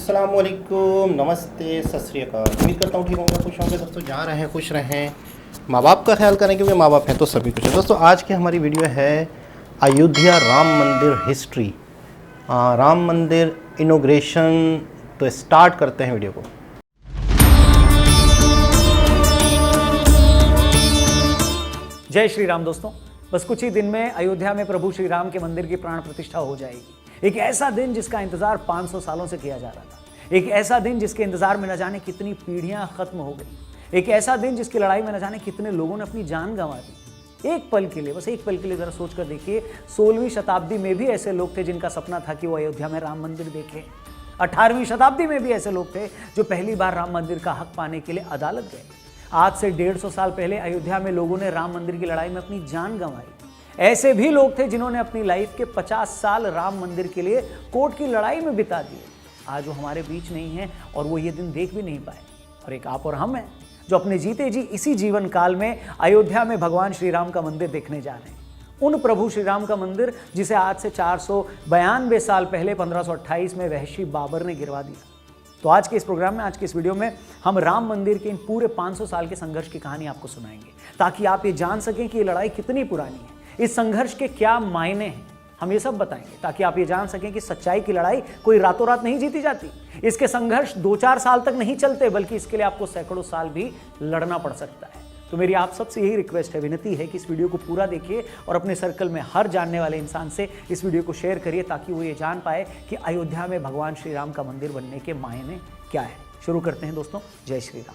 अस्सलामुअलैकुम, नमस्ते, सत श्री अकाल। उम्मीद करता हूँ ठीक होंगे, खुश होंगे दोस्तों। जहाँ रहें खुश रहें, माँ बाप का ख्याल करें क्योंकि माँ बाप हैं तो सभी कुछ है। दोस्तों आज की हमारी वीडियो है अयोध्या राम मंदिर हिस्ट्री, राम मंदिर इनॉग्रेशन। तो स्टार्ट करते हैं वीडियो को। जय श्री राम दोस्तों, बस कुछ ही दिन में अयोध्या में प्रभु श्री राम के मंदिर की प्राण प्रतिष्ठा हो जाएगी। एक ऐसा दिन जिसका इंतजार 500 सालों से किया जा रहा था। एक ऐसा दिन जिसके इंतजार में न जाने कितनी पीढ़ियां खत्म हो गई। एक ऐसा दिन जिसकी लड़ाई में न जाने कितने लोगों ने अपनी जान गंवा दी। एक पल के लिए, बस एक पल के लिए जरा सोच कर देखिए, 16वीं शताब्दी में भी ऐसे लोग थे जिनका सपना था कि वो अयोध्या में राम मंदिर देखें। 18वीं शताब्दी में भी ऐसे लोग थे जो पहली बार राम मंदिर का हक पाने के लिए अदालत गए। आज से 150 साल पहले अयोध्या में लोगों ने राम मंदिर की लड़ाई में अपनी जान गंवाई। ऐसे भी लोग थे जिन्होंने अपनी लाइफ के 50 साल राम मंदिर के लिए कोर्ट की लड़ाई में बिता दिए। आज वो हमारे बीच नहीं है और वो ये दिन देख भी नहीं पाए। और एक आप और हम हैं जो अपने जीते जी इसी जीवन काल में अयोध्या में भगवान श्री राम का मंदिर देखने जा रहे हैं। उन प्रभु श्री राम का मंदिर जिसे आज से 492 साल पहले 1528 में वहशी बाबर ने गिरवा दिया। तो आज के इस प्रोग्राम में, आज के इस वीडियो में हम राम मंदिर के इन पूरे 500 साल के संघर्ष की कहानी आपको सुनाएंगे, ताकि आप ये जान सकें कि ये लड़ाई कितनी पुरानी है, इस संघर्ष के क्या मायने हैं। हम ये सब बताएंगे ताकि आप ये जान सकें कि सच्चाई की लड़ाई कोई रातों रात नहीं जीती जाती। इसके संघर्ष 2-4 साल तक नहीं चलते, बल्कि इसके लिए आपको सैकड़ों साल भी लड़ना पड़ सकता है। तो मेरी आप सबसे यही रिक्वेस्ट है, विनती है कि इस वीडियो को पूरा देखिए और अपने सर्कल में हर जानने वाले इंसान से इस वीडियो को शेयर करिए, ताकि वो ये जान पाए कि अयोध्या में भगवान श्री राम का मंदिर बनने के मायने क्या है। शुरू करते हैं दोस्तों। जय श्री राम।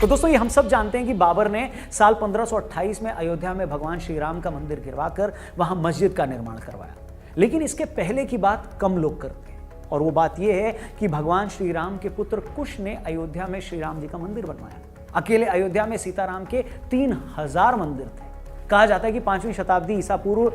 तो दोस्तों, ये हम सब जानते हैं कि बाबर ने साल 1528 में अयोध्या में भगवान श्री राम का मंदिर गिरवाकर वहां मस्जिद का निर्माण करवाया। लेकिन इसके पहले की बात कम लोग करते हैं, और वो बात यह है कि भगवान श्री राम के पुत्र कुश ने अयोध्या में श्री राम जी का मंदिर बनवाया। अकेले अयोध्या में सीताराम के 3000 मंदिर थे। कहा जाता है कि 5वीं शताब्दी ईसा पूर्व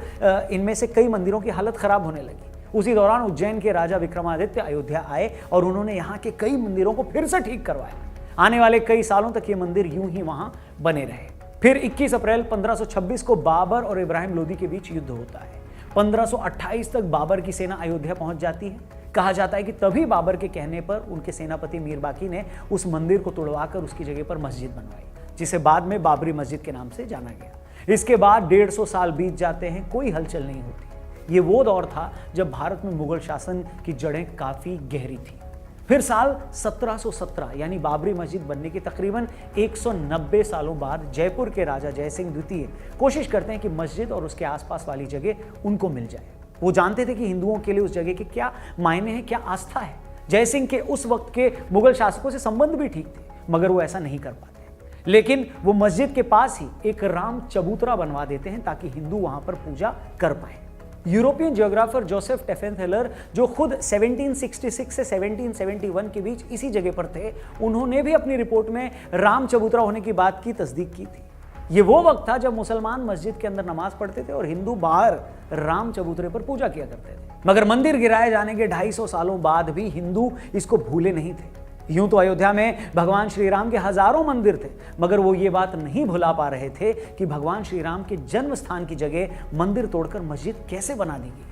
इनमें से कई मंदिरों की हालत खराब होने लगी। उसी दौरान उज्जैन के राजा विक्रमादित्य अयोध्या आए और उन्होंने यहाँ के कई मंदिरों को फिर से ठीक करवाया। आने वाले कई सालों तक ये मंदिर यूं ही वहां बने रहे। फिर 21 अप्रैल 1526 को बाबर और इब्राहिम लोदी के बीच युद्ध होता है। 1528 तक बाबर की सेना अयोध्या पहुंच जाती है। कहा जाता है कि तभी बाबर के कहने पर उनके सेनापति मीर बाकी ने उस मंदिर को तोड़वाकर उसकी जगह पर मस्जिद बनवाई, जिसे बाद में बाबरी मस्जिद के नाम से जाना गया। इसके बाद 150 साल बीत जाते हैं, कोई हलचल नहीं होती। ये वो दौर था जब भारत में मुगल शासन की जड़ें काफी गहरी थी। फिर साल 1717 यानी बाबरी मस्जिद बनने के तकरीबन 190 सालों बाद जयपुर के राजा जयसिंह द्वितीय कोशिश करते हैं कि मस्जिद और उसके आसपास वाली जगह उनको मिल जाए। वो जानते थे कि हिंदुओं के लिए उस जगह के क्या मायने हैं, क्या आस्था है। जयसिंह के उस वक्त के मुगल शासकों से संबंध भी ठीक थे, मगर वो ऐसा नहीं कर पाते। लेकिन वो मस्जिद के पास ही एक राम चबूतरा बनवा देते हैं ताकि हिंदू वहां पर पूजा कर पाए। यूरोपियन जियोग्राफर जोसेफ टेफेंथेलर, जो खुद 1766 से 1771 के बीच इसी जगह पर थे, उन्होंने भी अपनी रिपोर्ट में राम चबूतरा होने की बात की तस्दीक की थी। ये वो वक्त था जब मुसलमान मस्जिद के अंदर नमाज पढ़ते थे और हिंदू बाहर राम चबूतरे पर पूजा किया करते थे। मगर मंदिर गिराए जाने के 250 सालों बाद भी हिंदू इसको भूले नहीं थे। यूं तो अयोध्या में भगवान श्री राम के हजारों मंदिर थे, मगर वो ये बात नहीं भुला पा रहे थे कि भगवान श्री राम के जन्म स्थान की जगह मंदिर तोड़कर मस्जिद कैसे बना दी गई।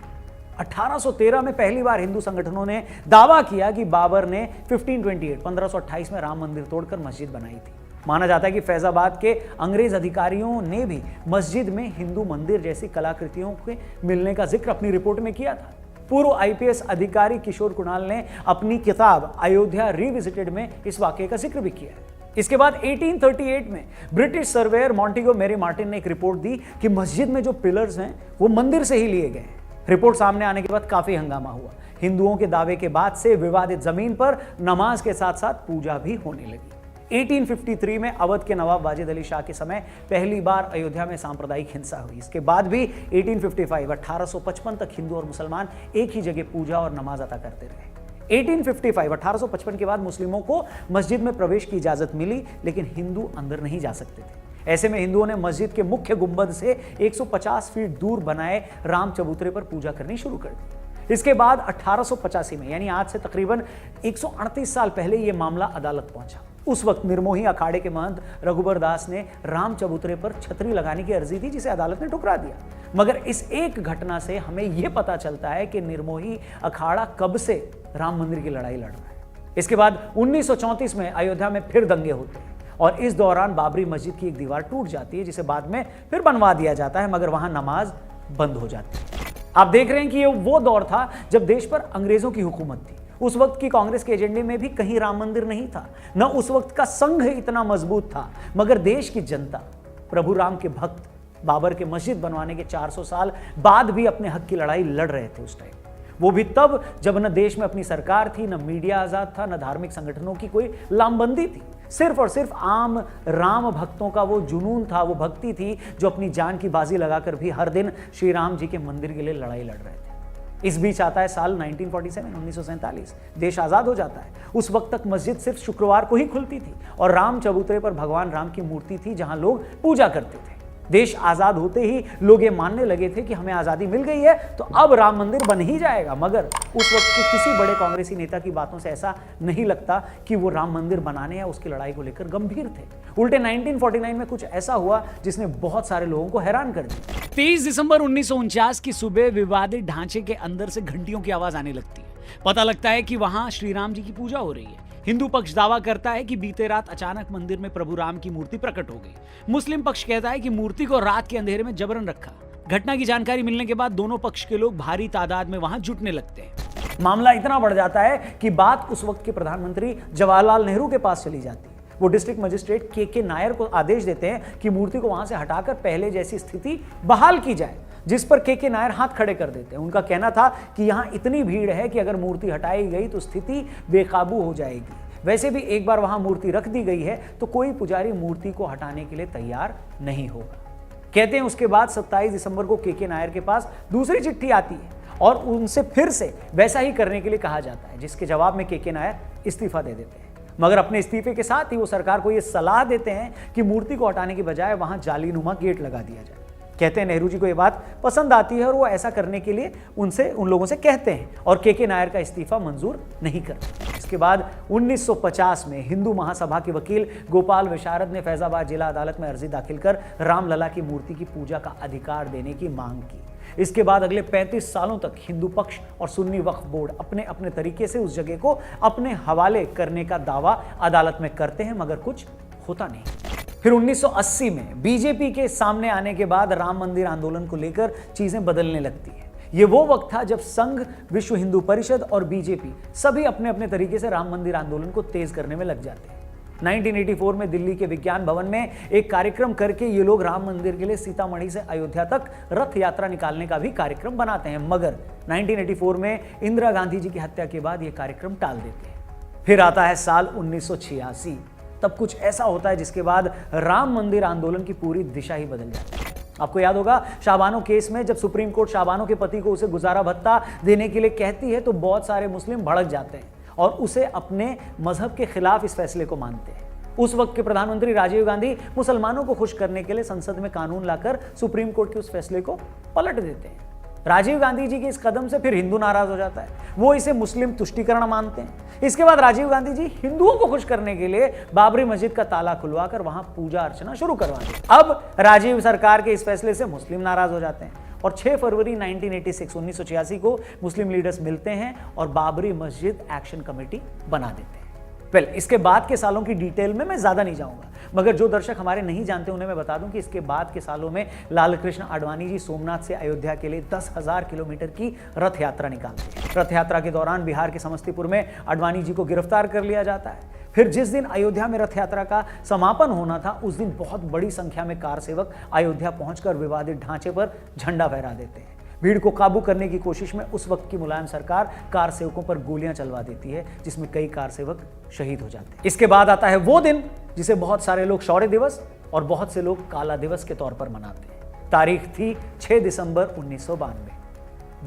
1813 में पहली बार हिंदू संगठनों ने दावा किया कि बाबर ने 1528 में राम मंदिर तोड़कर मस्जिद बनाई थी। माना जाता है कि फैजाबाद के अंग्रेज अधिकारियों ने भी मस्जिद में हिंदू मंदिर जैसी कलाकृतियों के मिलने का जिक्र अपनी रिपोर्ट में किया था। पूर्व आईपीएस अधिकारी किशोर कुणाल ने अपनी किताब अयोध्या रिविजिटेड में इस वाकये का जिक्र भी किया है। इसके बाद 1838 में ब्रिटिश सर्वेयर मॉन्टेगो मेरी मार्टिन ने एक रिपोर्ट दी कि मस्जिद में जो पिलर्स हैं वो मंदिर से ही लिए गए हैं। रिपोर्ट सामने आने के बाद काफी हंगामा हुआ। हिंदुओं के दावे के बाद से विवादित जमीन पर नमाज के साथ साथ पूजा भी होने लगी। 1853 में अवध के नवाब वाजिद अली शाह के समय पहली बार अयोध्या में सांप्रदायिक हिंसा हुई। इसके बाद भी 1855 तक हिंदू और मुसलमान एक ही जगह पूजा और नमाज अदा करते रहे। 1855 के बाद मुस्लिमों को मस्जिद में प्रवेश की इजाजत मिली, लेकिन हिंदू अंदर नहीं जा सकते थे। ऐसे में हिंदुओं ने मस्जिद के मुख्य गुंबद से 150 फीट दूर बनाए राम चबूतरे पर पूजा करनी शुरू कर दी। इसके बाद 1885 में, यानी आज से तकरीबन 138 साल पहले, यह मामला अदालत पहुंचा। उस वक्त निर्मोही अखाड़े के महंत रघुबर दास ने राम चबूतरे पर छतरी लगाने की अर्जी दी, जिसे अदालत ने ठुकरा दिया। मगर इस एक घटना से हमें यह पता चलता है कि निर्मोही अखाड़ा कब से राम मंदिर की लड़ाई लड़ रहा है। इसके बाद 1934 में अयोध्या में फिर दंगे होते हैं और इस दौरान बाबरी मस्जिद की एक दीवार टूट जाती है, जिसे बाद में फिर बनवा दिया जाता है, मगर वहां नमाज बंद हो जाती है। आप देख रहे हैं कि ये वो दौर था जब देश पर अंग्रेजों की हुकूमत थी। उस वक्त की कांग्रेस के एजेंडे में भी कहीं राम मंदिर नहीं था, न उस वक्त का संघ इतना मजबूत था, मगर देश की जनता, प्रभु राम के भक्त बाबर के मस्जिद बनवाने के 400 साल बाद भी अपने हक की लड़ाई लड़ रहे थे उस टाइम। वो भी तब जब न देश में अपनी सरकार थी, न मीडिया आजाद था, न धार्मिक संगठनों की कोई लामबंदी थी। सिर्फ और सिर्फ आम राम भक्तों का वो जुनून था, वो भक्ति थी, जो अपनी जान की बाजी लगाकर भी हर दिन श्री राम जी के मंदिर के लिए लड़ाई लड़ रहे थे। इस बीच आता है साल 1947, देश आजाद हो जाता है। उस वक्त तक मस्जिद सिर्फ शुक्रवार को ही खुलती थी और राम चबूतरे पर भगवान राम की मूर्ति थी, जहां लोग पूजा करते थे। देश आजाद होते ही लोग ये मानने लगे थे कि हमें आजादी मिल गई है तो अब राम मंदिर बन ही जाएगा, मगर उस वक्त के किसी बड़े कांग्रेसी नेता की बातों से ऐसा नहीं लगता कि वो राम मंदिर बनाने या उसकी लड़ाई को लेकर गंभीर थे। उल्टे 1949 में कुछ ऐसा हुआ जिसने बहुत सारे लोगों को हैरान कर दिया। 23 दिसंबर 1949 की सुबह विवादित ढांचे के अंदर से घंटियों की आवाज आने लगती है। पता लगता है कि वहां श्री राम जी की पूजा हो रही है। हिंदू पक्ष दावा करता है कि बीते रात अचानक मंदिर में प्रभु राम की मूर्ति प्रकट हो गई। मुस्लिम पक्ष कहता है कि मूर्ति को रात के अंधेरे में जबरन रखा। घटना की जानकारी मिलने के बाद दोनों पक्ष के लोग भारी तादाद में वहां जुटने लगते हैं। मामला इतना बढ़ जाता है कि बात उस वक्त के प्रधानमंत्री जवाहरलाल नेहरू के पास चली जाती है। वो डिस्ट्रिक्ट मजिस्ट्रेट के नायर को आदेश देते हैं कि मूर्ति को वहां से हटाकर पहले जैसी स्थिति बहाल की जाए, जिस पर के नायर हाथ खड़े कर देते हैं। उनका कहना था कि यहां इतनी भीड़ है कि अगर मूर्ति हटाई गई तो स्थिति बेकाबू हो जाएगी। वैसे भी एक बार वहां मूर्ति रख दी गई है तो कोई पुजारी मूर्ति को हटाने के लिए तैयार नहीं होगा। कहते हैं उसके बाद 27 दिसंबर को के नायर के पास दूसरी चिट्ठी आती है और उनसे फिर से वैसा ही करने के लिए कहा जाता है, जिसके जवाब में के नायर इस्तीफा दे देते हैं। मगर अपने इस्तीफे के साथ ही वो सरकार को यह सलाह देते हैं कि मूर्ति को हटाने की बजाय वहां जालीनुमा गेट लगा दिया जाए। कहते हैं नेहरू जी को यह बात पसंद आती है और वो ऐसा करने के लिए उन लोगों से कहते हैं और के नायर का इस्तीफा मंजूर नहीं करते। इसके बाद 1950 में हिंदू महासभा के वकील गोपाल विशारद ने फैजाबाद जिला अदालत में अर्जी दाखिल कर रामलला की मूर्ति की पूजा का अधिकार देने की मांग की। इसके बाद अगले 35 सालों तक हिंदू पक्ष और सुन्नी वक्फ बोर्ड अपने अपने तरीके से उस जगह को अपने हवाले करने का दावा अदालत में करते हैं, मगर कुछ होता नहीं। फिर 1980 में बीजेपी के सामने आने के बाद राम मंदिर आंदोलन को लेकर चीजें बदलने लगती है। ये वो वक्त था जब संघ, विश्व हिंदू परिषद और बीजेपी सभी अपने अपने तरीके से राम मंदिर आंदोलन को तेज करने में लग जाते हैं। 1984 में दिल्ली के विज्ञान भवन में एक कार्यक्रम करके ये लोग राम मंदिर के लिए सीतामढ़ी से अयोध्या तक रथ यात्रा निकालने का भी कार्यक्रम बनाते हैं, मगर 1984 में इंदिरा गांधी जी की हत्या के बाद ये कार्यक्रम टाल देते हैं। फिर आता है साल 1986। तब कुछ ऐसा होता है जिसके बाद राम मंदिर आंदोलन की पूरी दिशा ही बदल जाती है। आपको याद होगा शाबानो केस में जब सुप्रीम कोर्ट शाबानो के पति को उसे गुजारा भत्ता देने के लिए कहती है तो बहुत सारे मुस्लिम भड़क जाते हैं और उसे अपने मजहब के खिलाफ इस फैसले को मानते हैं। उस वक्त के प्रधानमंत्री राजीव गांधी मुसलमानों को खुश करने के लिए संसद में कानून लाकर सुप्रीम कोर्ट के उस फैसले को पलट देते हैं। राजीव गांधी जी के इस कदम से फिर हिंदू नाराज हो जाता है, वो इसे मुस्लिम तुष्टीकरण मानते हैं। इसके बाद राजीव गांधी जी हिंदुओं को खुश करने के लिए बाबरी मस्जिद का ताला खुलवाकर वहां पूजा अर्चना शुरू करवा दी। अब राजीव सरकार के इस फैसले से मुस्लिम नाराज हो जाते हैं और 6 फरवरी 1986 को मुस्लिम लीडर्स मिलते हैं और बाबरी मस्जिद एक्शन कमेटी बना देते हैं। इसके बाद के सालों की डिटेल में मैं ज्यादा नहीं जाऊंगा, मगर जो दर्शक हमारे नहीं जानते उन्हें मैं बता दूं कि इसके बाद के सालों में लाल कृष्ण आडवाणी जी सोमनाथ से अयोध्या के लिए 10,000 किलोमीटर की रथ यात्रा निकालते हैं। रथ यात्रा के दौरान बिहार के समस्तीपुर में आडवाणी जी को गिरफ्तार कर लिया जाता है। फिर जिस दिन अयोध्या में रथ यात्रा का समापन होना था उस दिन बहुत बड़ी संख्या में कार सेवक अयोध्या पहुंचकर विवादित ढांचे पर झंडा फहरा देते हैं। भीड़ को काबू करने की कोशिश में उस वक्त की मुलायम सरकार कार सेवकों पर गोलियां चलवा देती है, जिसमें कई कार सेवक शहीद हो जाते हैं। इसके बाद आता है वो दिन जिसे बहुत सारे लोग शौर्य दिवस और बहुत से लोग काला दिवस के तौर पर मनाते हैं। तारीख थी 6 दिसंबर 1992।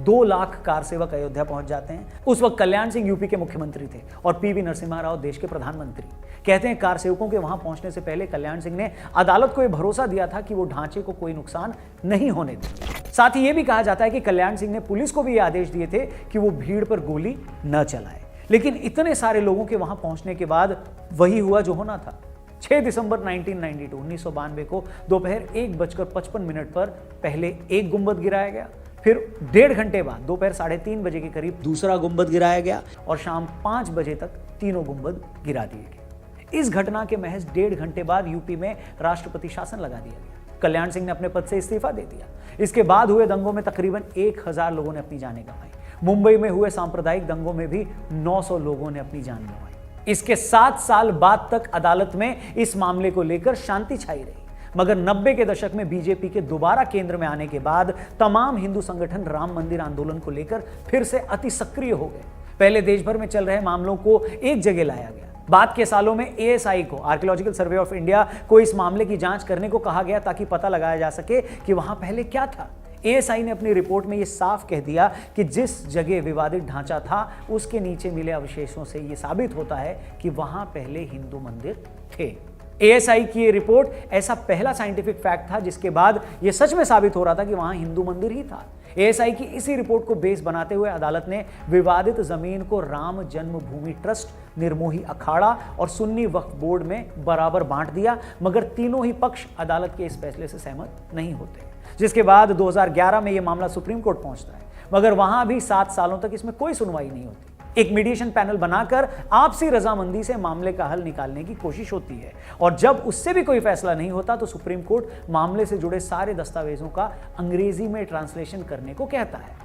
2 लाख कार सेवक अयोध्या पहुंच जाते हैं। उस वक्त कल्याण सिंह यूपी के मुख्यमंत्री थे और पीवी नरसिम्हा राव देश के प्रधानमंत्री। कहते हैं कार सेवकों के वहां पहुंचने से पहले कल्याण सिंह ने अदालत को यह भरोसा दिया था कि वो ढांचे को कोई नुकसान नहीं होने देंगे। साथ ही यह भी कहा जाता है कि कल्याण सिंह ने पुलिस को भी यह आदेश दिए थे कि वो भीड़ पर गोली न चलाए। लेकिन इतने सारे लोगों के वहां पहुंचने के बाद वही हुआ जो होना था। 6 दिसंबर 1992 को दोपहर 1:55 पर पहले एक गुंबद गिराया गया, फिर 1.5 घंटे बाद दोपहर 3:30 बजे के करीब दूसरा गुंबद गिराया गया और शाम 5 बजे तक तीनों गुंबद गिरा दिए गए। इस घटना के महज 1.5 घंटे बाद यूपी में राष्ट्रपति शासन लगा दिया गया। कल्याण सिंह ने अपने पद से इस्तीफा दे दिया। इसके बाद हुए दंगों में तकरीबन 1000 लोगों ने अपनी जानें गंवाई। मुंबई में हुए सांप्रदायिक दंगों में भी 900 लोगों ने अपनी जान गंवाई। इसके 7 साल बाद तक अदालत में इस मामले को लेकर शांति छाई रही, मगर 90 के दशक में बीजेपी के दोबारा केंद्र में आने के बाद तमाम हिंदू संगठन राम मंदिर आंदोलन को लेकर फिर से अति सक्रिय हो गए। पहले देश भर में चल रहे मामलों को एक जगह लाया गया। बाद के सालों में एएसआई को, आर्कियोलॉजिकल सर्वे ऑफ इंडिया को, इस मामले की जांच करने को कहा गया ताकि पता लगाया जा सके कि वहां पहले क्या था। एएसआई ने अपनी रिपोर्ट में यह साफ कह दिया कि जिस जगह विवादित ढांचा था उसके नीचे मिले अवशेषों से यह साबित होता है कि वहां पहले हिंदू मंदिर थे। एएसआई की ये रिपोर्ट ऐसा पहला साइंटिफिक फैक्ट था जिसके बाद यह सच में साबित हो रहा था कि वहां हिंदू मंदिर ही था। एएसआई की इसी रिपोर्ट को बेस बनाते हुए अदालत ने विवादित जमीन को राम जन्मभूमि ट्रस्ट, निर्मोही अखाड़ा और सुन्नी वक्फ बोर्ड में बराबर बांट दिया, मगर तीनों ही पक्ष अदालत के इस फैसले से सहमत नहीं होते। जिसके बाद 2011 में यह मामला सुप्रीम कोर्ट पहुंचता है, मगर वहां भी 7 सालों तक इसमें कोई सुनवाई नहीं होती। एक मीडिएशन पैनल बनाकर आपसी रजामंदी से मामले का हल निकालने की कोशिश होती है, और जब उससे भी कोई फैसला नहीं होता तो सुप्रीम कोर्ट मामले से जुड़े सारे दस्तावेजों का अंग्रेजी में ट्रांसलेशन करने को कहता है।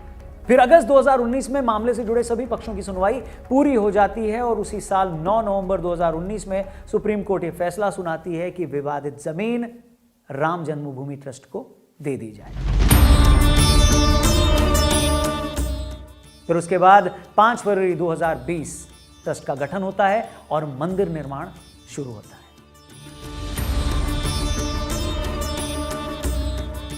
फिर अगस्त 2019 में मामले से जुड़े सभी पक्षों की सुनवाई पूरी हो जाती है और उसी साल 9 नवंबर 2019 में सुप्रीम कोर्ट ये फैसला सुनाती है कि विवादित जमीन राम जन्मभूमि ट्रस्ट को दे दी जाए। फिर उसके बाद 5 फरवरी 2020 ट्रस्ट का गठन होता है और मंदिर निर्माण शुरू होता है।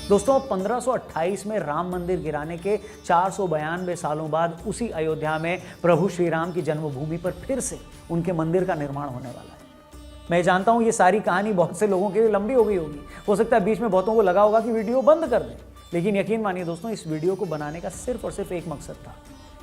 दोस्तों, 1528 में राम मंदिर गिराने के 492 सालों बाद उसी अयोध्या में प्रभु श्री राम की जन्मभूमि पर फिर से उनके मंदिर का निर्माण होने वाला है। मैं जानता हूं ये सारी कहानी बहुत से लोगों के लिए लंबी हो गई होगी, हो सकता है बीच में बहुतों को लगा होगा कि वीडियो बंद कर दें, लेकिन यकीन मानिए दोस्तों, इस वीडियो को बनाने का सिर्फ और सिर्फ एक मकसद था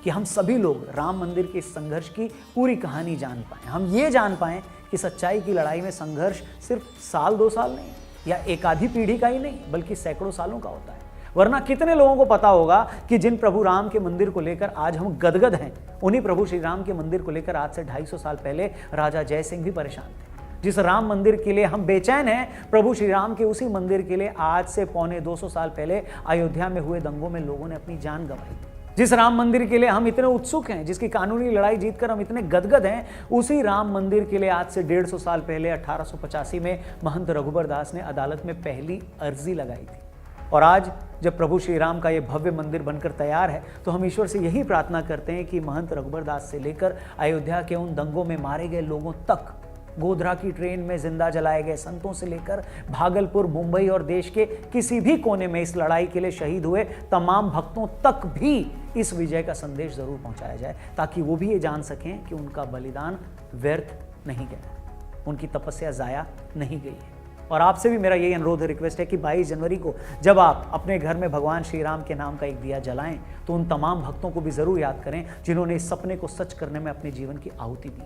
कि हम सभी लोग राम मंदिर के इस संघर्ष की पूरी कहानी जान पाएं। हम ये जान पाएं कि सच्चाई की लड़ाई में संघर्ष सिर्फ साल 2 साल नहीं या एक आधी पीढ़ी का ही नहीं, बल्कि सैकड़ों सालों का होता है। वरना कितने लोगों को पता होगा कि जिन प्रभु राम के मंदिर को लेकर आज हम गदगद हैं, उन्हीं प्रभु श्री राम के मंदिर को लेकर आज से 250 साल पहले राजा जय सिंह भी परेशान थे। जिस राम मंदिर के लिए हम बेचैन हैं, प्रभु श्री राम के उसी मंदिर के लिए आज से 250 साल पहले अयोध्या में हुए दंगों में लोगों ने अपनी जान गंवाई। जिस राम मंदिर के लिए हम इतने उत्सुक हैं, जिसकी कानूनी लड़ाई जीतकर हम इतने गदगद हैं, उसी राम मंदिर के लिए आज से 150 साल पहले 1885 में महंत रघुबर दास ने अदालत में पहली अर्जी लगाई थी। और आज जब प्रभु श्री राम का ये भव्य मंदिर बनकर तैयार है, तो हम ईश्वर से यही प्रार्थना करते हैं कि महंत रघुबर दास से लेकर अयोध्या के उन दंगों में मारे गए लोगों तक, गोधरा की ट्रेन में जिंदा जलाए गए संतों से लेकर भागलपुर, मुंबई और देश के किसी भी कोने में इस लड़ाई के लिए शहीद हुए तमाम भक्तों तक भी इस विजय का संदेश जरूर पहुंचाया जाए, ताकि वो भी ये जान सकें कि उनका बलिदान व्यर्थ नहीं गया, उनकी तपस्या जाया नहीं गई है। और आपसे भी मेरा यही अनुरोध रिक्वेस्ट है कि 22 जनवरी को जब आप अपने घर में भगवान श्री राम के नाम का एक दिया जलाएं, तो उन तमाम भक्तों को भी जरूर याद करें जिन्होंने इस सपने को सच करने में अपने जीवन की आहुति दी।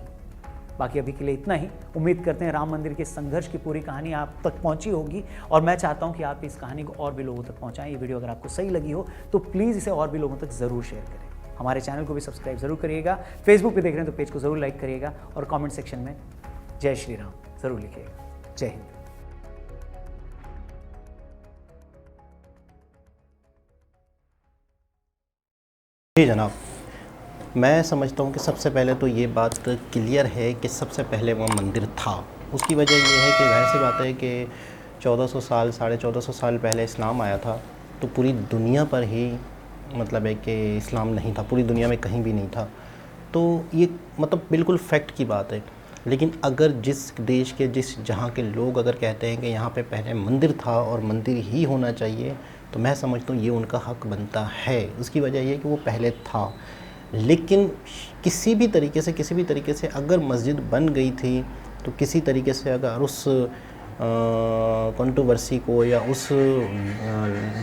बाकी अभी के लिए इतना ही। उम्मीद करते हैं राम मंदिर के संघर्ष की पूरी कहानी आप तक पहुंची होगी, और मैं चाहता हूं कि आप इस कहानी को और भी लोगों तक पहुंचाएं। ये वीडियो अगर आपको सही लगी हो तो प्लीज़ इसे और भी लोगों तक ज़रूर शेयर करें। हमारे चैनल को भी सब्सक्राइब जरूर करिएगा। फेसबुक पे देख रहे हैं तो पेज को ज़रूर लाइक करिएगा, और कमेंट सेक्शन में जय श्री राम ज़रूर लिखिएगा। जय हिंद। जी जनाब, मैं समझता हूँ कि सबसे पहले तो ये बात क्लियर है कि सबसे पहले वो मंदिर था। उसकी वजह ये है कि जाहिर सी बात है कि 1400 साल 1450 साल पहले इस्लाम आया था, तो पूरी दुनिया पर ही मतलब है कि इस्लाम नहीं था, पूरी दुनिया में कहीं भी नहीं था। तो ये मतलब बिल्कुल फैक्ट की बात है। लेकिन अगर जिस देश के जहाँ के लोग अगर कहते हैं कि यहाँ पे पहले मंदिर था और मंदिर ही होना चाहिए, तो मैं समझता हूँ ये उनका हक बनता है। उसकी वजह ये कि वो पहले था, लेकिन किसी भी तरीके से अगर मस्जिद बन गई थी, तो किसी तरीके से अगर उस कंट्रोवर्सी को या उस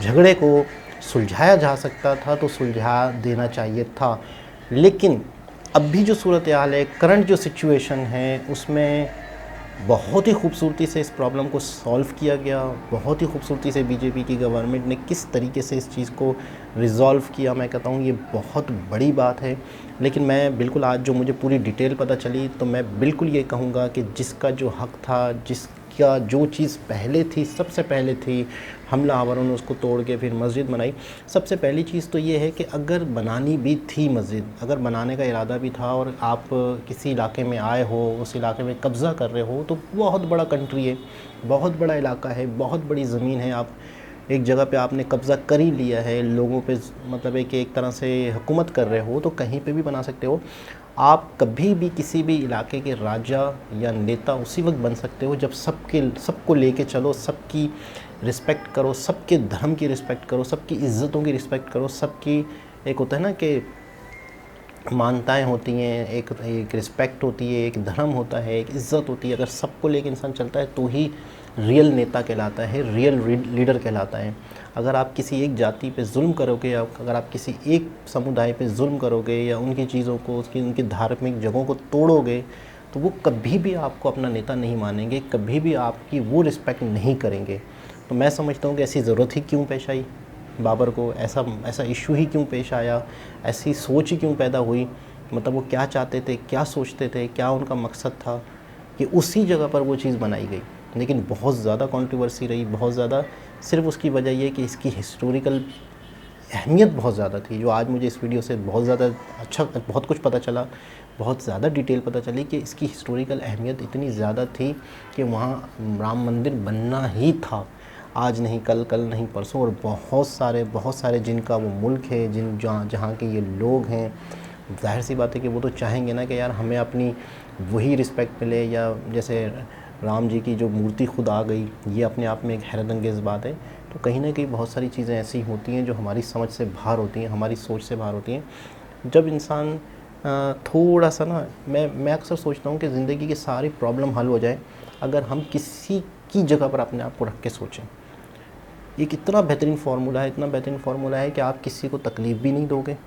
झगड़े को सुलझाया जा सकता था तो सुलझा देना चाहिए था। लेकिन अभी जो सूरत हाल है, करंट जो सिचुएशन है, उसमें बहुत ही खूबसूरती से इस प्रॉब्लम को सॉल्व किया गया। बहुत ही खूबसूरती से बीजेपी की गवर्नमेंट ने किस तरीके से इस चीज़ को रिज़ॉल्व किया, मैं कहता हूँ ये बहुत बड़ी बात है। लेकिन मैं बिल्कुल आज जो मुझे पूरी डिटेल पता चली, तो मैं बिल्कुल ये कहूँगा कि जिसका जो हक़ था, जिसका जो चीज़ पहले थी, सबसे पहले थी, हमलावरों ने उसको तोड़ के फिर मस्जिद बनाई। सबसे पहली चीज़ तो ये है कि अगर बनानी भी थी मस्जिद, अगर बनाने का इरादा भी था और आप किसी इलाके में आए हो, उस इलाके में कब्ज़ा कर रहे हो, तो बहुत बड़ा कंट्री है, बहुत बड़ा इलाका है, बहुत बड़ी ज़मीन है, आप एक जगह पे आपने कब्ज़ा कर ही लिया है, लोगों पे मतलब एक तरह से हुकूमत कर रहे हो, तो कहीं पे भी बना सकते हो। आप कभी भी किसी भी इलाके के राजा या नेता उसी वक्त बन सकते हो जब सबको लेके चलो, सबकी रिस्पेक्ट करो, सबके धर्म की रिस्पेक्ट करो, सबकी इज़्ज़तों की रिस्पेक्ट करो, सबकी एक होता है ना कि मान्यताएं होती हैं, एक रिस्पेक्ट होती है, एक धर्म होता है, एक इज़्ज़त होती है। अगर सबको लेके इंसान चलता है तो ही रियल नेता कहलाता है, रियल लीडर कहलाता है। अगर आप किसी एक जाति पे जुल्म करोगे, या अगर आप किसी एक समुदाय पे जुल्म करोगे, या उनकी चीज़ों को, उनकी धार्मिक जगहों को तोड़ोगे, तो वो कभी भी आपको अपना नेता नहीं मानेंगे, कभी भी आपकी वो रिस्पेक्ट नहीं करेंगे। तो मैं समझता हूँ कि ऐसी ज़रूरत ही क्यों पेश आई बाबर को, ऐसा इशू ही क्यों पेश आया, ऐसी सोच ही क्यों पैदा हुई, मतलब वो क्या चाहते थे, क्या सोचते थे, क्या उनका मकसद था कि उसी जगह पर वो चीज़ बनाई गई। लेकिन बहुत ज़्यादा कंट्रोवर्सी रही, बहुत ज़्यादा, सिर्फ उसकी वजह ये कि इसकी हिस्टोरिकल अहमियत बहुत ज़्यादा थी, जो आज मुझे इस वीडियो से बहुत ज़्यादा बहुत कुछ पता चला, बहुत ज़्यादा डिटेल पता चली कि इसकी हिस्टोरिकल अहमियत इतनी ज़्यादा थी कि वहाँ राम मंदिर बनना ही था, आज नहीं कल, कल नहीं परसों। और बहुत सारे जिनका वो मुल्क है, जहाँ के ये लोग हैं, ज़ाहिर सी बात है कि वो तो चाहेंगे ना कि यार हमें अपनी वही रिस्पेक्ट मिले, या जैसे राम जी की जो मूर्ति खुद आ गई, ये अपने आप में एक हैरत अंगेज़ बात है। तो कहीं ना कहीं बहुत सारी चीज़ें ऐसी होती हैं जो हमारी समझ से बाहर होती हैं, हमारी सोच से बाहर होती हैं। जब इंसान थोड़ा सा ना, मैं अक्सर सोचता हूँ कि ज़िंदगी की सारी प्रॉब्लम हल हो जाए अगर हम किसी की जगह पर अपने आप को रख के सोचें। एक इतना बेहतरीन फार्मूला है, इतना बेहतरीन फार्मूला है कि आप किसी को तकलीफ़ भी नहीं दोगे,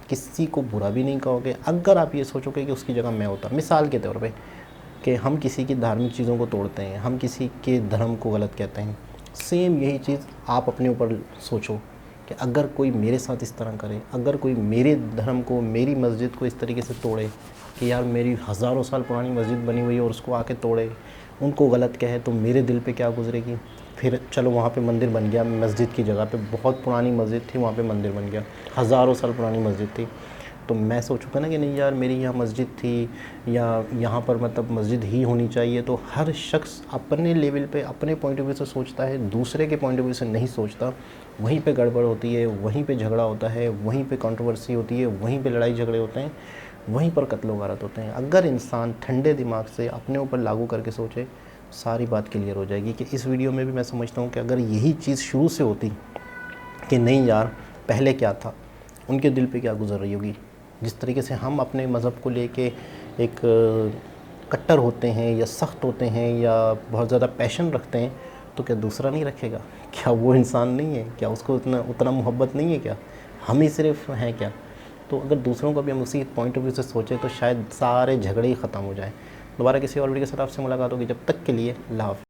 किसी को बुरा भी नहीं कहोगे, अगर आप ये सोचोगे कि उसकी जगह मैं होता। मिसाल के तौर पे कि हम किसी की धार्मिक चीज़ों को तोड़ते हैं, हम किसी के धर्म को गलत कहते हैं, सेम यही चीज़ आप अपने ऊपर सोचो कि अगर कोई मेरे साथ इस तरह करे, अगर कोई मेरे धर्म को, मेरी मस्जिद को इस तरीके से तोड़े कि यार मेरी हज़ारों साल पुरानी मस्जिद बनी हुई है और उसको आके तोड़े, उनको गलत कहे, तो मेरे दिल पे क्या गुजरेगी। फिर चलो वहाँ पे मंदिर बन गया, मस्जिद की जगह पे बहुत पुरानी मस्जिद थी, वहाँ पे मंदिर बन गया, हज़ारों साल पुरानी मस्जिद थी, तो मैं सोचूंगा ना कि नहीं यार मेरी यहाँ मस्जिद थी, या यहाँ पर मतलब मस्जिद ही होनी चाहिए। तो हर शख्स अपने लेवल पे, अपने पॉइंट ऑफ व्यू से सोचता है, दूसरे के पॉइंट ऑफ व्यू से नहीं सोचता। वहीं पे गड़बड़ होती है, वहीं पे झगड़ा होता है, वहीं पे कंट्रोवर्सी होती है, वहीं पे लड़ाई झगड़े होते हैं, वहीं पर कत्ल व गारत होते हैं। अगर इंसान ठंडे दिमाग से अपने ऊपर लागू करके सोचे, सारी बात क्लियर हो जाएगी। कि इस वीडियो में भी मैं समझता हूँ कि अगर यही चीज़ शुरू से होती कि नहीं यार पहले क्या था, उनके दिल पे क्या गुजर रही होगी। जिस तरीके से हम अपने मज़हब को लेके एक कट्टर होते हैं, या सख्त होते हैं, या बहुत ज़्यादा पैशन रखते हैं, तो क्या दूसरा नहीं रखेगा? क्या वो इंसान नहीं है? क्या उसको उतना मोहब्बत नहीं है? क्या हम ही सिर्फ हैं क्या? तो अगर दूसरों को भी हम उसी पॉइंट ऑफ व्यू से सोचें तो शायद सारे झगड़े ही ख़त्म हो जाएँ। दोबारा किसी और वीडियो के साथ आपसे मुलाकात होगी, जब तक के लिए अल्लाह हाफ़िज़।